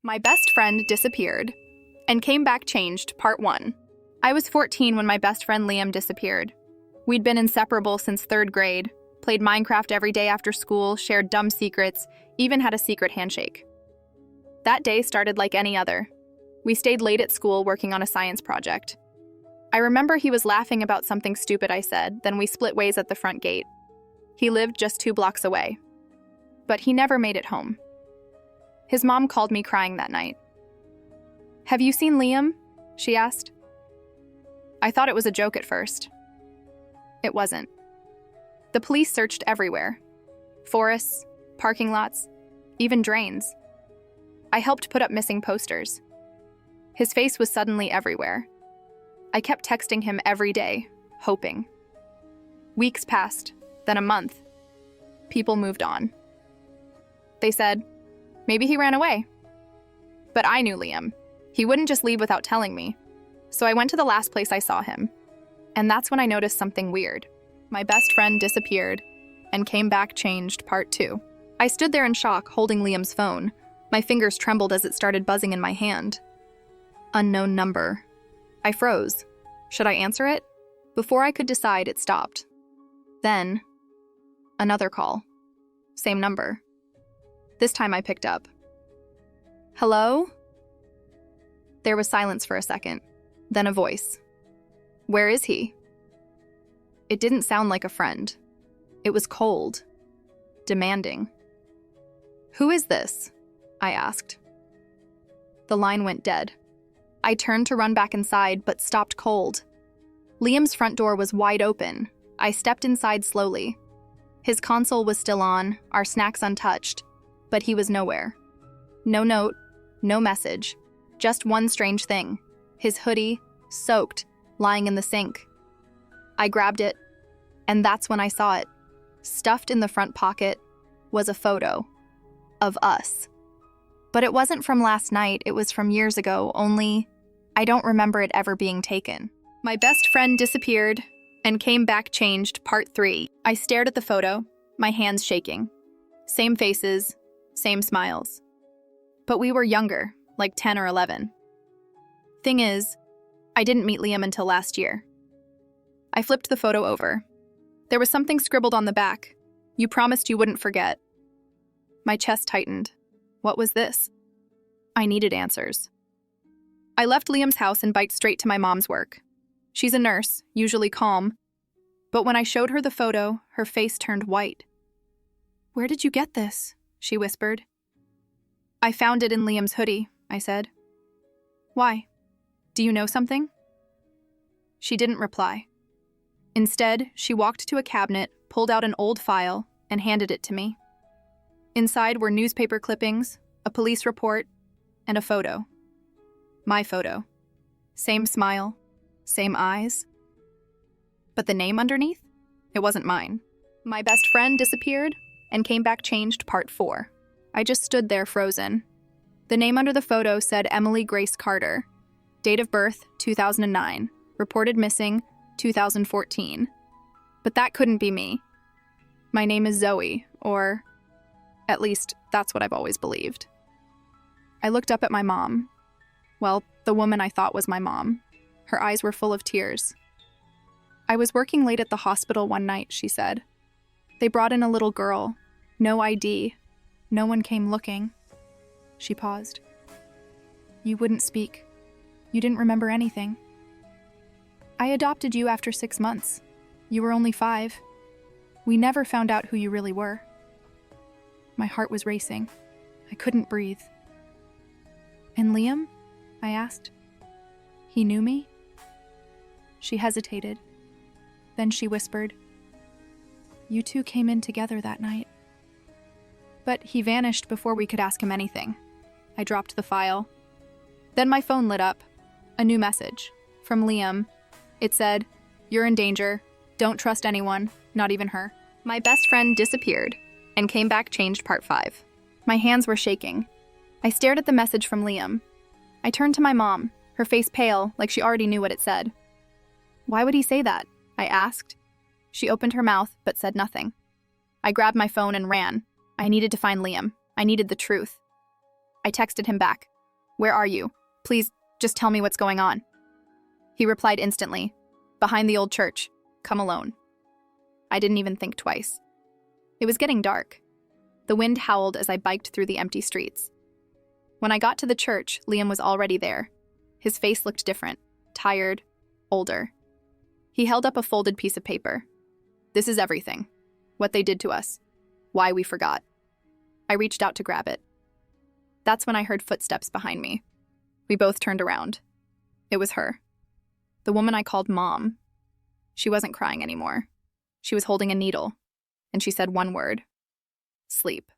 My best friend disappeared and came back changed, part 1. I was 14 when my best friend Liam disappeared. We'd been inseparable since 3rd grade, played Minecraft every day after school, shared dumb secrets, even had a secret handshake. That day started like any other. We stayed late at school working on a science project. I remember he was laughing about something stupid I said, then we split ways at the front gate. He lived just 2 blocks away. But he never made it home. His mom called me crying that night. "Have you seen Liam?" she asked. I thought it was a joke at first. It wasn't. The police searched everywhere. Forests, parking lots, even drains. I helped put up missing posters. His face was suddenly everywhere. I kept texting him every day, hoping. Weeks passed, then a month. People moved on. They said, maybe he ran away. But I knew Liam. He wouldn't just leave without telling me. So I went to the last place I saw him. And that's when I noticed something weird. My best friend disappeared and came back changed, part 2. I stood there in shock, holding Liam's phone. My fingers trembled as it started buzzing in my hand. Unknown number. I froze. Should I answer it? Before I could decide, it stopped. Then, another call. Same number. This time I picked up. Hello? There was silence for a second, then a voice. Where is he? It didn't sound like a friend. It was cold, demanding. Who is this? I asked. The line went dead. I turned to run back inside, but stopped cold. Liam's front door was wide open. I stepped inside slowly. His console was still on, our snacks untouched, but he was nowhere. No note, no message, just one strange thing. His hoodie, soaked, lying in the sink. I grabbed it, and that's when I saw it. Stuffed in the front pocket was a photo of us. But it wasn't from last night, it was from years ago, only I don't remember it ever being taken. My best friend disappeared and came back changed, part 3. I stared at the photo, my hands shaking. Same faces, same smiles. But we were younger, like 10 or 11. Thing is, I didn't meet Liam until last year. I flipped the photo over. There was something scribbled on the back. You promised you wouldn't forget. My chest tightened. What was this? I needed answers. I left Liam's house and biked straight to my mom's work. She's a nurse, usually calm. But when I showed her the photo, her face turned white. "Where did you get this?" she whispered. "I found it in Liam's hoodie," I said. "Why? Do you know something?" She didn't reply. Instead, she walked to a cabinet, pulled out an old file, and handed it to me. Inside were newspaper clippings, a police report, and a photo. My photo. Same smile, same eyes. But the name underneath? It wasn't mine. My best friend disappeared and came back changed, part 4. I just stood there frozen. The name under the photo said Emily Grace Carter. Date of birth, 2009. Reported missing, 2014. But that couldn't be me. My name is Zoe, or at least that's what I've always believed. I looked up at my mom. Well, the woman I thought was my mom. Her eyes were full of tears. "I was working late at the hospital one night," she said. "They brought in a little girl. No ID. No one came looking." She paused. "You wouldn't speak. You didn't remember anything. I adopted you after 6 months. You were only 5. We never found out who you really were." My heart was racing. I couldn't breathe. "And Liam?" I asked. "He knew me?" She hesitated. Then she whispered, "You two came in together that night." But he vanished before we could ask him anything. I dropped the file. Then my phone lit up. A new message. From Liam. It said, "You're in danger. Don't trust anyone, not even her." My best friend disappeared and came back changed, part 5. My hands were shaking. I stared at the message from Liam. I turned to my mom, her face pale, like she already knew what it said. "Why would he say that?" I asked. She opened her mouth, but said nothing. I grabbed my phone and ran. I needed to find Liam. I needed the truth. I texted him back. Where are you? Please, just tell me what's going on. He replied instantly. Behind the old church. Come alone. I didn't even think twice. It was getting dark. The wind howled as I biked through the empty streets. When I got to the church, Liam was already there. His face looked different, tired, older. He held up a folded piece of paper. This is everything. What they did to us. Why we forgot. I reached out to grab it. That's when I heard footsteps behind me. We both turned around. It was her. The woman I called Mom. She wasn't crying anymore. She was holding a needle, and she said one word. Sleep.